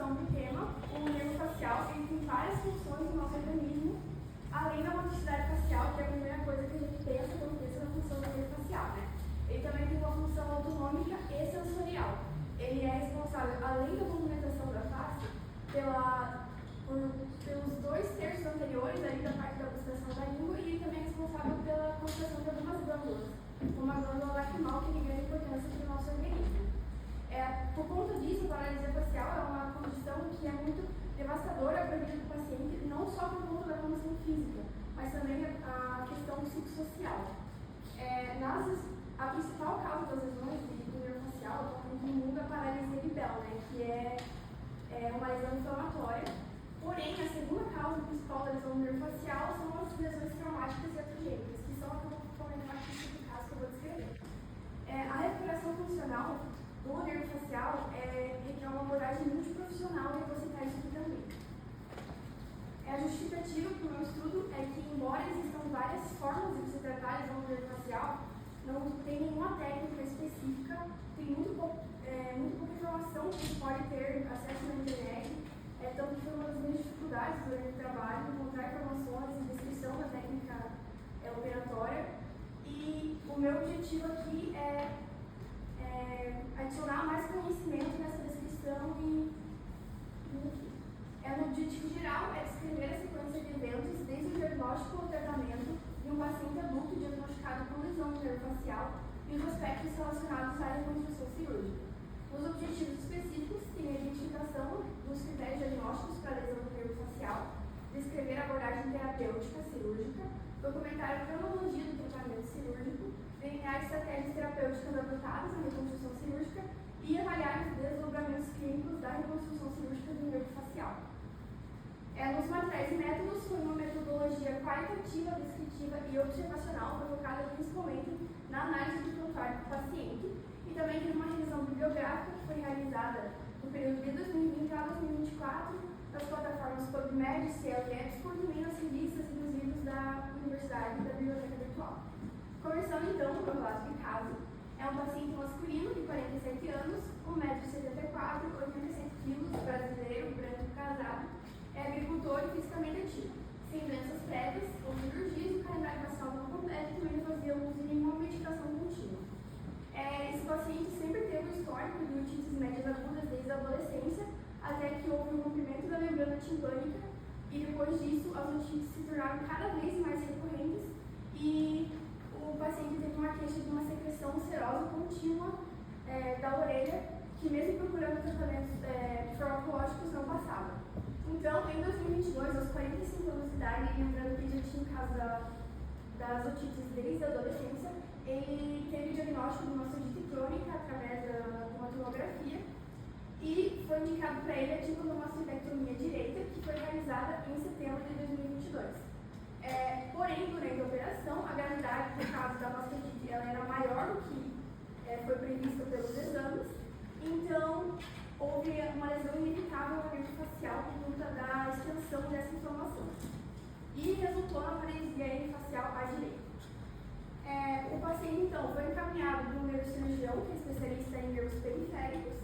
introdução do tema, o nervo facial ele tem várias funções no nosso organismo, além da motricidade facial, que é a primeira coisa que a gente pensa quando pensa na função do nervo facial, né? Ele também tem uma função autonômica e sensorial. Ele é responsável, além da movimentação da face, pelos 2/3 anteriores ali da parte da gustação da língua, e ele também é responsável pela contração de algumas glândulas, como a glândula lacrimal, que tem grande importância para o nosso organismo. Por conta disso, a paralisia facial é uma condição que é muito devastadora para a vida do paciente, não só por conta da condição física, mas também a questão psicossocial. A principal causa das lesões do nervo facial, atualmente no mundo, é a paralisia de Bell, né, que é uma lesão inflamatória. Porém, a segunda causa principal da lesão do nervo facial são as lesões traumáticas e iatrogênicas, que são as que eu vou comentar aqui sobre o caso que eu vou descrever. A recuperação funcional do nervo facial requer uma abordagem multiprofissional, e eu vou citar isso aqui também. A justificativa para o meu estudo é que, embora existam várias formas de se tratar a lesão do nervo facial, não tem nenhuma técnica específica, tem muito pouca informação que se pode ter acesso na internet, tanto que foi uma das minhas dificuldades durante o trabalho, encontrar informações e descrição da técnica operatória. E o meu objetivo aqui é adicionar mais conhecimento nessa descrição no objetivo geral é descrever a sequência de eventos desde o diagnóstico ao tratamento de um paciente adulto diagnosticado com lesão no nervo facial e os aspectos relacionados à reconstrução cirúrgica. Os objetivos específicos têm a identificação dos critérios diagnósticos para a lesão do nervo facial, descrever a abordagem terapêutica cirúrgica, documentar a cronologia do tratamento cirúrgico, delinear estratégias terapêuticas adotadas na reconstrução cirúrgica e avaliar os desdobramentos clínicos da reconstrução cirúrgica do nervo facial. Nos materiais e métodos, foi uma metodologia qualitativa, descritiva e observacional provocada principalmente na análise do prontuário do paciente, e também teve uma revisão bibliográfica que foi realizada no período de 2020 a 2024 nas plataformas PubMed, Cielo e Export, também nas revistas e nos livros da Universidade e da Biblioteca Virtual. Começando então com o relato de caso, é um paciente masculino de 47 anos, 1,74 m, 87 kg, brasileiro, branco, casado, é agricultor e fisicamente ativo, sem doenças prévias ou cirurgias, o calendário vacinal não completo e também não fazia uso de nenhuma medicação contínua. Esse paciente sempre teve o histórico de otites médias agudas desde a adolescência, até que houve um rompimento da membrana timpânica, e depois disso as otites se tornaram cada vez mais recorrentes e o paciente teve uma queixa de uma secreção serosa contínua da orelha, que mesmo procurando tratamentos farmacológicos não passava. Então, em 2022, aos 45 anos de idade, lembrando que ele já tinha o caso das otites desde a adolescência, ele teve o diagnóstico de uma otite crônica através de uma tomografia e foi indicado para ele a timpanomastektomia direita, que foi realizada em setembro de 2022. Porém, durante a operação, a gravidade do caso da mastectomia ela era maior do que foi prevista pelos exames, então houve uma lesão inevitável no nervo facial por conta da extensão dessa inflamação e resultou na paralisia facial à direita. O paciente então foi encaminhado para um neurocirurgião, que é especialista em nervos periféricos,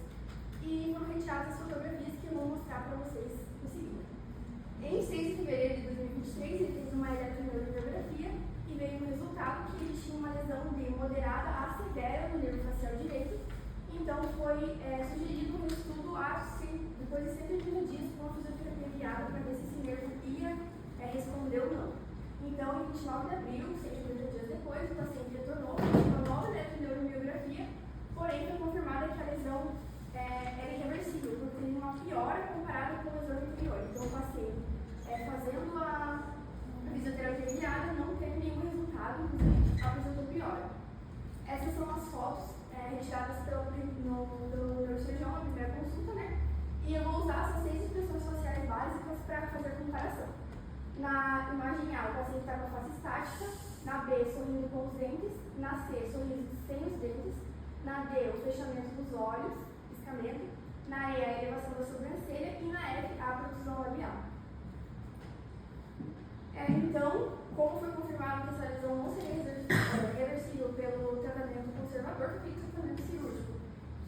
e foram retiradas as fotografias que eu vou mostrar para vocês em seguida. Em 6 de fevereiro de 2023, ele fez uma eletromiografia e veio no resultado que ele tinha uma lesão de moderada a severa no nervo facial direito. Então foi sugerido um estudo depois de 180 dias com uma fisioterapia guiada para ver se esse nervo ia responder ou não. Então, em 29 de abril, 180 dias depois, o paciente retornou com uma nova eletromiografia, porém foi confirmada que a lesão era irreversível, porque teve uma piora comparada com a lesão anterior. Então, o paciente, fazendo a fisioterapia guiada, não teve nenhum resultado, inclusive apresentou piora. Essas são as fotos retiradas pelo neurocirurgião na primeira consulta, né? E eu vou usar essas 6 expressões faciais básicas para fazer a comparação. Na imagem A, o paciente está com a face estática, na B, sorrindo com os dentes, na C, sorrindo sem os dentes, na D, o fechamento dos olhos, piscamento, na E, a elevação da sobrancelha e na F, a protusão labial. Então, como foi confirmado que essa lesão não seria reversível pelo tratamento conservador, foi feito o tratamento cirúrgico,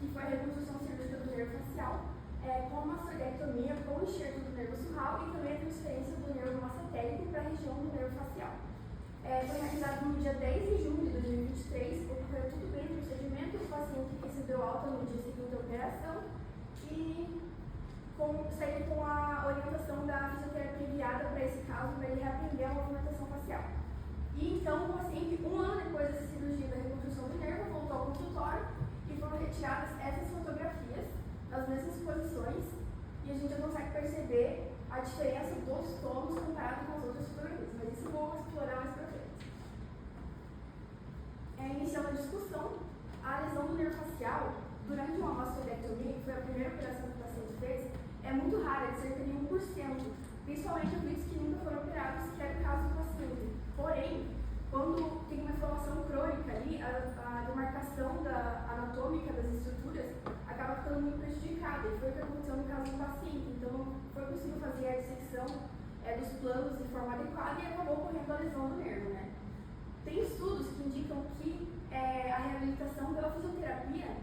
que foi a reconstrução cirúrgica do nervo facial, com uma mastectomia do nervo surral e também a transferência do nervo massetérico para a região do nervo facial. Foi realizado no dia 10 de junho de 2023, ocorreu tudo bem no procedimento, o paciente recebeu alta no dia seguinte da operação e saiu com a orientação da fisioterapia guiada para esse caso, para ele reaprender a movimentação facial. E então o paciente, um ano depois dessa cirurgia da reconstrução do nervo, voltou ao consultório e foram retiradas essas fotografias nas mesmas posições e a gente já consegue perceber a diferença dos tomos comparado com as outras fotografias, mas isso eu vou explorar mais para frente. Iniciando a discussão, a lesão do nervo facial durante uma mastodectomia, que foi a primeira operação que o paciente fez, é muito rara, de cerca de 1%, principalmente ouvidos que nunca foram operados, que era o caso do paciente. Porém, quando tem uma inflamação crônica ali, a demarcação anatômica das estruturas acaba ficando muito prejudicada, e foi o que aconteceu no caso do paciente. Então, não foi possível fazer a dissecção dos planos de forma adequada e acabou ocorrendo a lesão do nervo, né? Tem estudos que indicam que a reabilitação pela fisioterapia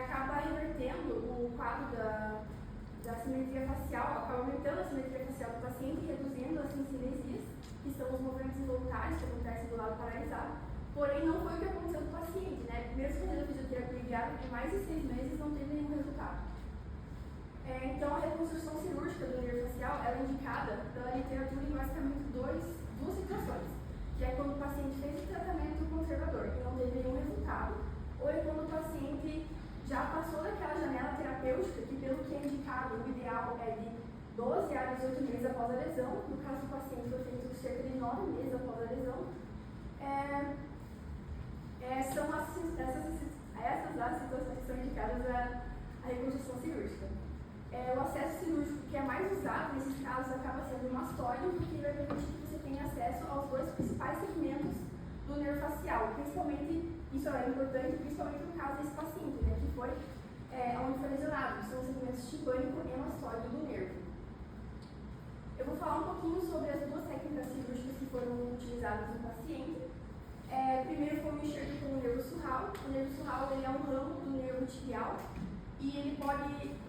acaba revertendo o quadro da simetria facial, acaba aumentando a simetria facial do paciente, reduzindo as cinesias, que são os movimentos involuntários que acontecem do lado paralisado. Porém, não foi o que aconteceu com o paciente, né? Mesmo fazendo a fisioterapia guiada por mais de 6 meses, não teve nenhum resultado. Então, a reconstrução cirúrgica do nervo facial ela é indicada pela literatura em basicamente duas situações, que é quando o paciente fez o tratamento conservador e não teve nenhum resultado, ou é quando o paciente já passou daquela janela terapêutica, que pelo que é indicado, o ideal é de 12 a 18 meses após a lesão. No caso do paciente foi feito cerca de 9 meses após a lesão. São essas as situações que são indicadas à reconstrução cirúrgica. O acesso cirúrgico que é mais usado nesses casos acaba sendo o mastóide, porque vai permitir que você tenha acesso aos dois principais segmentos do nervo facial. Principalmente, isso é importante, principalmente no caso desse paciente, né, que foi onde foi lesionado, que são os segmentos tibânico e mastóide do nervo. Eu vou falar um pouquinho sobre as duas técnicas cirúrgicas que foram utilizadas no paciente. Primeiro foi o enxerto com o nervo surral. O nervo surral ele é um ramo do nervo tibial e ele pode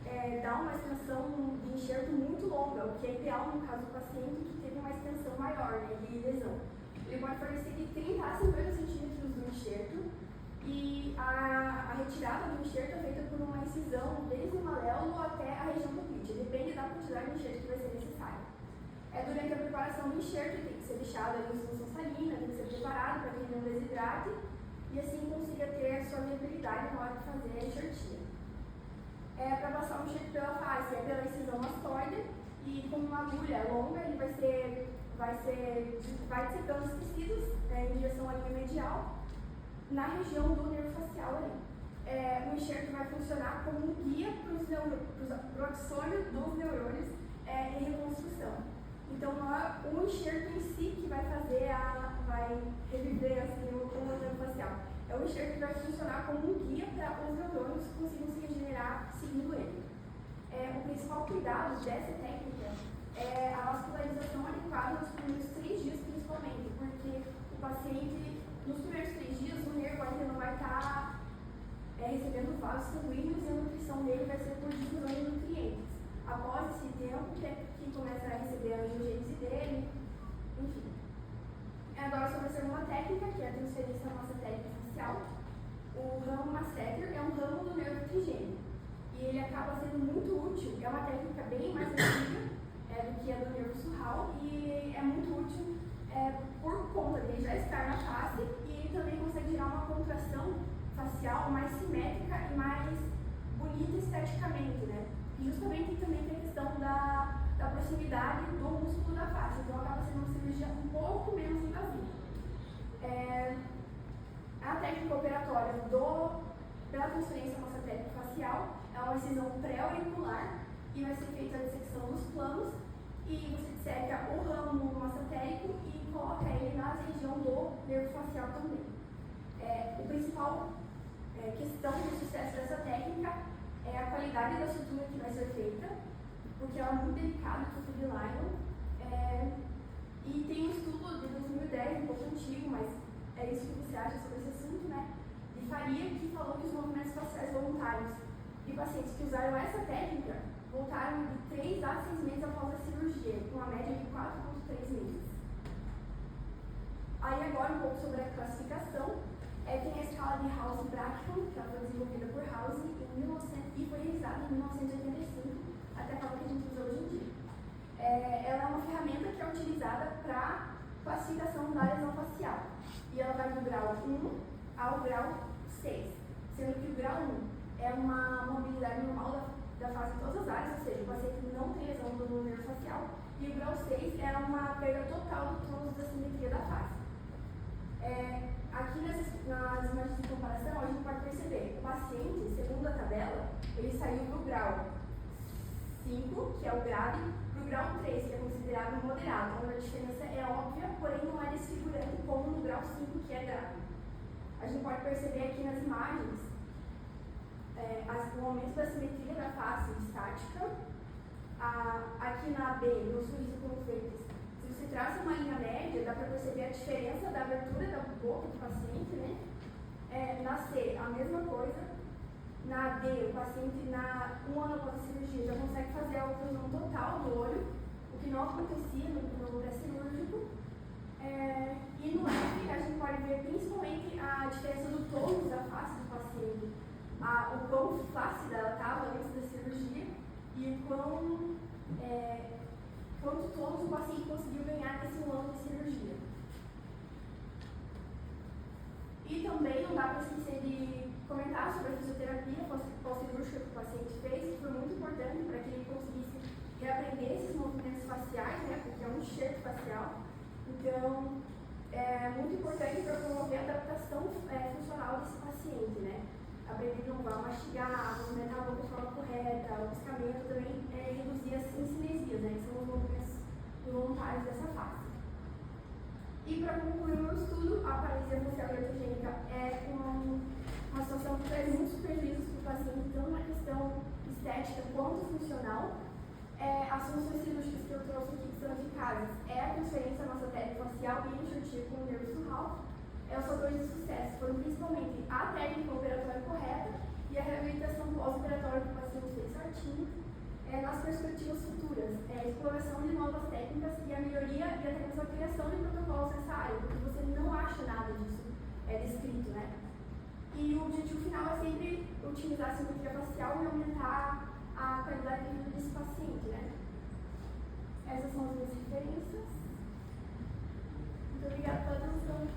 dar uma extensão de enxerto muito longa, o que é ideal no caso do paciente que teve uma extensão maior, né, de lesão. Ele pode fornecer de 30 a 50 centímetros do enxerto e a retirada do enxerto é feita por uma incisão desde o maléolo até a região do glúteo, depende da quantidade de enxerto que vai ser necessária. Durante a preparação do enxerto, ele tem que ser deixado em solução salina, tem que ser preparado para que ele não desidrate e assim consiga ter a sua viabilidade na hora de fazer a enxertia. Para passar o enxerto pela face, pela incisão mastóide e com uma agulha longa, ele vai dissecando os tecidos em direção à linha medial na região do nervo facial ali. O enxerto vai funcionar como um guia para o axônio dos neurônios em reconstrução. Então, não é o enxerto em si que vai reviver assim, o nervo facial. É o enxerto que vai funcionar como um guia para os neurônios que consigam se regenerar seguindo ele. O principal cuidado dessa técnica é a vascularização adequada nos primeiros 3 dias, principalmente, porque o paciente, nos primeiros 3 dias, o nervo ainda não vai estar recebendo vasos sanguíneos e a nutrição dele vai ser por difusão de nutrientes. Após esse tempo, que começa a receber a angiogênese dele, enfim. Agora, sobre a segunda técnica, que é a transferência massetérica facial. O ramo masseter é um ramo do nervo trigêmeo e ele acaba sendo muito útil, é uma técnica bem mais antiga do que a do nervo surral e é muito útil por conta de ele já estar na face e ele também consegue gerar uma contração facial mais simétrica e mais bonita esteticamente, né? E justamente também tem a questão da proximidade do músculo da face, então acaba sendo uma cirurgia um pouco menos invasiva. A técnica operatória pela transferência massetérica facial é uma incisão pré-auricular e vai ser feita a dissecção dos planos e você disseca o ramo massetérico e coloca ele na região do nervo facial também. A principal questão do sucesso dessa técnica é a qualidade da sutura que vai ser feita, porque ela é muito delicada, tipo de nylon. E tem um estudo de 2010, um pouco antigo, mas é isso que você acha sobre esse assunto, né? De Faria, que falou que os movimentos faciais voluntários de pacientes que usaram essa técnica voltaram de 3 a 6 meses após a cirurgia, com uma média de 4,3 meses. Aí agora um pouco sobre a classificação. Tem a escala de House-Bracton, que ela foi desenvolvida por House e foi revisada em 1985, até a forma que a gente usa hoje em dia. Ela é uma ferramenta que é utilizada para classificação da lesão facial. E ela vai do grau 1 ao grau 6, sendo que o grau 1 é uma mobilidade normal da face em todas as áreas, ou seja, o paciente não tem lesão do nervo facial, e o grau 6 é uma perda total do tônus da simetria da face. Aqui nas imagens de comparação, a gente pode perceber o paciente, segundo a tabela, ele saiu do grau 5, que é o grave, para o grau 3, que é considerado moderado, onde a diferença é óbvia, porém não é desfigurante como no grau 5, que é grave. A gente pode perceber aqui nas imagens o aumento da simetria da face estática. Aqui na B, no sorriso com feitos, se você traça uma linha média, dá para perceber a diferença da abertura da boca do paciente, né? Na C, a mesma coisa. Na D, o paciente, um ano após a cirurgia, já consegue fazer a oclusão total do olho, o que não acontecia no pré-cirúrgico. E no F, a gente pode ver principalmente a diferença do tônus da face do paciente, o quão flácida ela estava antes da cirurgia e quanto tônus o paciente conseguiu ganhar nesse ano de cirurgia. E também não dá para esquecer de comentar sobre a fisioterapia pós-cirúrgica que o paciente fez, que foi muito importante para que ele conseguisse reaprender esses movimentos faciais, né, porque é um enxerto facial. Então, é muito importante para promover a adaptação funcional desse paciente, né? Aprender a inovar, mastigar, movimentar a boca de forma correta, o piscamento, também reduzir as cinesias, né, que são os movimentos involuntários dessa face. E para concluir o meu estudo, a paralisia facial iatrogênica é uma situação que traz muitos prejuízos para o paciente, tanto na questão estética quanto funcional. As soluções cirúrgicas que eu trouxe aqui que são eficazes a transferência da massotéria facial e enxertia com o nervo surral. Os fatores de sucesso foram principalmente a técnica operatória correta e a reabilitação pós-operatória que o paciente fez certinho. Nas perspectivas futuras, a exploração de novas técnicas e a melhoria e até mesmo a criação de protocolos nessa área, porque você não acha nada disso descrito, né? E o objetivo final é sempre otimizar a simetria facial e aumentar a qualidade de vida desse paciente, né? Essas são as minhas referências. Muito obrigada pela atenção.